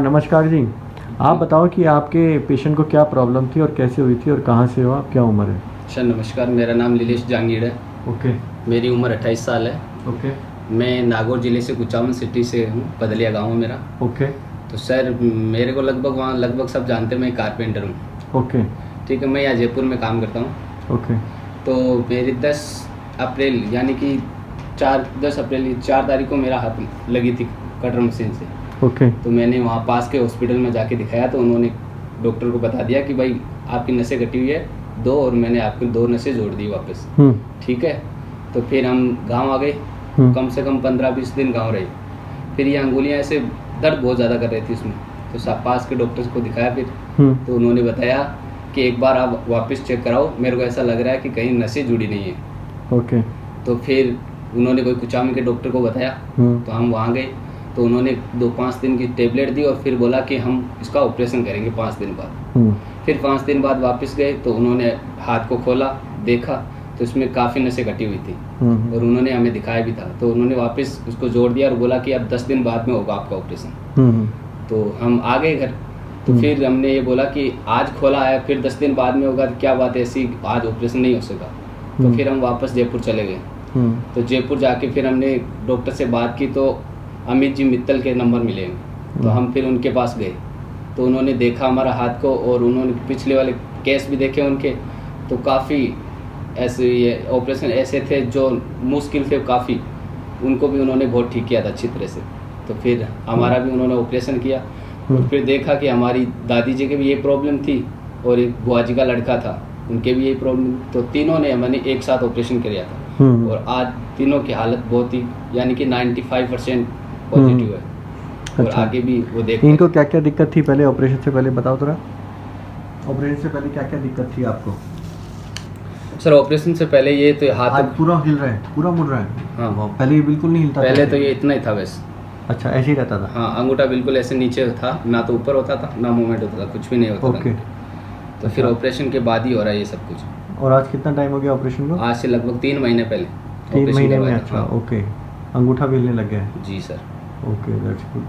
नमस्कार जी। आप बताओ कि आपके पेशेंट को क्या प्रॉब्लम थी और कैसे हुई थी और कहाँ से हुआ, क्या उम्र है? सर नमस्कार, मेरा नाम नीलेश जहांगीर है। ओके। मेरी उम्र 28 साल है। ओके। मैं नागौर ज़िले से कुचामन सिटी से हूँ, पदलिया गांव है मेरा। ओके। तो सर मेरे को लगभग सब जानते हैं, मैं कारपेंटर हूँ। ओके। ठीक है, मैं यहाँ जयपुर में काम करता हूँ। ओके। तो मेरी 10 अप्रैल यानी कि 10 अप्रैल 4 तारीख को मेरा हाथ लगी थी कटर मशीन से। ओके। तो मैंने वहाँ पास के हॉस्पिटल में जाके दिखाया, तो उन्होंने डॉक्टर को बता दिया कि भाई आपकी नसें कटी हुई है 2 और मैंने आपकी 2 नसें जोड़ दी वापस। ठीक है। तो फिर हम गांव आ गए। कम से कम 15-20 दिन गांव रहे। फिर ये अंगुलियां ऐसे दर्द बहुत ज़्यादा कर रही थी उसमें। तो पास के डॉक्टर्स को दिखाया फिर। तो उन्होंने बताया कि एक बार आप वापस चेक कराओ, मेरे को ऐसा लग रहा है कि कहीं नसें जुड़ी नहीं है। ओके। तो फिर उन्होंने कोई कुचामन के डॉक्टर को बताया। तो हम वहाँ गए, तो उन्होंने 2-5 दिन की टेबलेट दी और फिर बोला कि हम इसका ऑपरेशन करेंगे 5 दिन बाद। फिर 5 दिन बाद वापस गए, तो उन्होंने हाथ को खोला, देखा तो इसमें काफ़ी नसें कटी हुई थी और उन्होंने हमें दिखाया भी था। तो उन्होंने वापस उसको जोड़ दिया और बोला कि अब 10 दिन बाद में होगा आपका ऑपरेशन। तो हम आ गए घर। तो फिर हमने ये बोला कि आज खोला है, फिर 10 दिन बाद में होगा, क्या बात है ऐसी, आज ऑपरेशन नहीं हो सका। तो फिर हम वापस जयपुर चले गए। तो जयपुर जाके फिर हमने डॉक्टर से बात की, तो अमित जी मित्तल के नंबर मिले। तो हम फिर उनके पास गए, तो उन्होंने देखा हमारा हाथ को और उन्होंने पिछले वाले केस भी देखे उनके। तो काफ़ी ऐसे ये ऑपरेशन ऐसे थे जो मुश्किल थे काफ़ी, उनको भी उन्होंने बहुत ठीक किया था अच्छी तरह से। तो फिर हमारा भी उन्होंने ऑपरेशन किया। और फिर देखा कि हमारी दादी जी के भी ये प्रॉब्लम थी और एक बुआ जी का लड़का था, उनके भी यही प्रॉब्लम। तो तीनों ने मैंने एक साथ ऑपरेशन किया था और आज तीनों की हालत बहुत ही यानी कि 95% पॉजिटिव है। और अच्छा। आगे भी वो देख। इनको क्या क्या दिक्कत थी पहले ऑपरेशन से पहले, बताओ थोड़ा। ऑपरेशन से पहले क्या क्या दिक्कत थी आपको? सर ऑपरेशन से पहले ये तो हाथ पूरा हिल रहा है, पूरा मुड़ रहा है। हाँ, पहले ये बिल्कुल नहीं हिलता था? पहले तो ये इतना ही था बस। अच्छा, ऐसे ही रहता था? हाँ, अंगूठा बिल्कुल ऐसे नीचे था, ना तो ऊपर होता था ना मूवमेंट होता था, कुछ भी नहीं होता ओके। था। तो फिर ऑपरेशन के बाद ही हो रहा है ये सब कुछ। और आज कितना टाइम हो गया ऑपरेशन को? आज से लगभग 3 महीने पहले 3 महीने में? करवाया था। अच्छा, ओके। अंगूठा भी हिलने लग गया है? जी सर। Okay, that's good.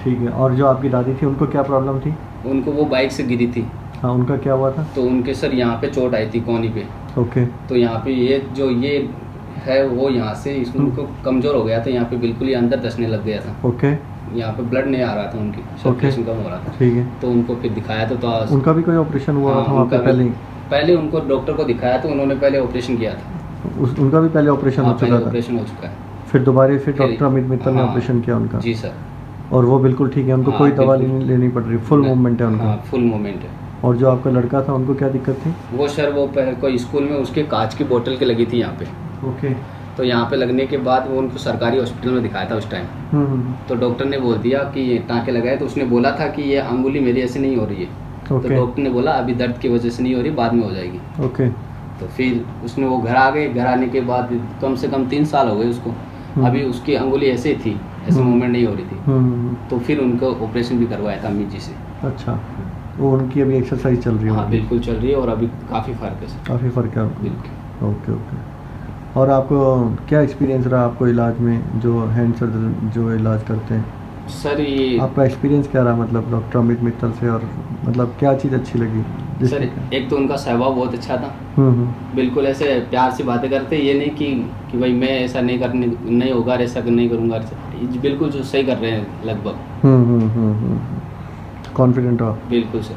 ठीक है। और जो आपकी दादी थी उनको क्या प्रॉब्लम थी? उनको वो बाइक से गिरी थी। हाँ, उनका क्या हुआ था? तो उनके सर यहाँ पे चोट आई थी कोहनी पे। ओके। तो यहाँ पे ये है वो यहाँ से इसमें उनको कमज़ोर हो गया था, यहाँ पे बिल्कुल ही अंदर धंसने लग गया था। ओके। यहाँ पे ब्लड नहीं आ रहा था, उनकी सर्कुलेशन कम हो रहा था। ठीक है। तो उनको फिर दिखाया तो उनका भी कोई ऑपरेशन हुआ हाँ, था वहाँ पे पहले उनको डॉक्टर को दिखाया तो उन्होंने पहले ऑपरेशन किया था। उनका भी पहले ऑपरेशन हो चुका था? ऑपरेशन हो चुका है। फिर दोबारा डॉक्टर अमित मित्तल ने ऑपरेशन किया उनका? जी सर। और वो बिल्कुल ठीक है, उनको कोई दवा लेनी पड़ रही, फुल मूवमेंट है उनका? हाँ, फुल मूवमेंट है। और जो आपका लड़का था उनको क्या दिक्कत थी? वो सर वो कोई स्कूल में उसके कांच की बोतल के लगी थी यहाँ पे। ओके। तो यहाँ पे लगने के बाद वो उनको सरकारी हॉस्पिटल में दिखाया था उस टाइम। तो डॉक्टर ने बोल दिया कि ये टाँके लगाए, तो उसने बोला था कि ये अंगुली मेरी ऐसे नहीं हो रही है। तो डॉक्टर ने बोला अभी दर्द की वजह से नहीं हो रही, बाद में हो जाएगी। ओके। तो फिर उसने वो घर आ गए। घर आने के बाद कम से कम 3 साल हो गए उसको। अभी उसकी अंगुली ऐसे थी, ऐसे मूवमेंट नहीं हो रही थी। तो फिर उनको ऑपरेशन भी करवाया था अमित जी से। अच्छा, वो उनकी अभी एक्सरसाइज चल रही है? हाँ बिल्कुल चल रही है और अभी काफ़ी फ़र्क है। काफ़ी फ़र्क है? बिल्कुल। Okay okay. और आपको क्या एक्सपीरियंस रहा आपको इलाज में, जो हैंड सर्जन जो इलाज करते हैं? सर ये आपका एक्सपीरियंस क्या रहा, मतलब डॉक्टर अमित मित्तल से, और मतलब क्या चीज़ अच्छी लगी? सर एक तो उनका स्वभाव बहुत अच्छा था। बिल्कुल ऐसे प्यार से बातें करते, ये नहीं कि भाई मैं ऐसा नहीं होगा, ऐसा नहीं करूँगा, बिल्कुल जो सही कर रहे हैं लगभग। कॉन्फिडेंट हो? बिल्कुल सर।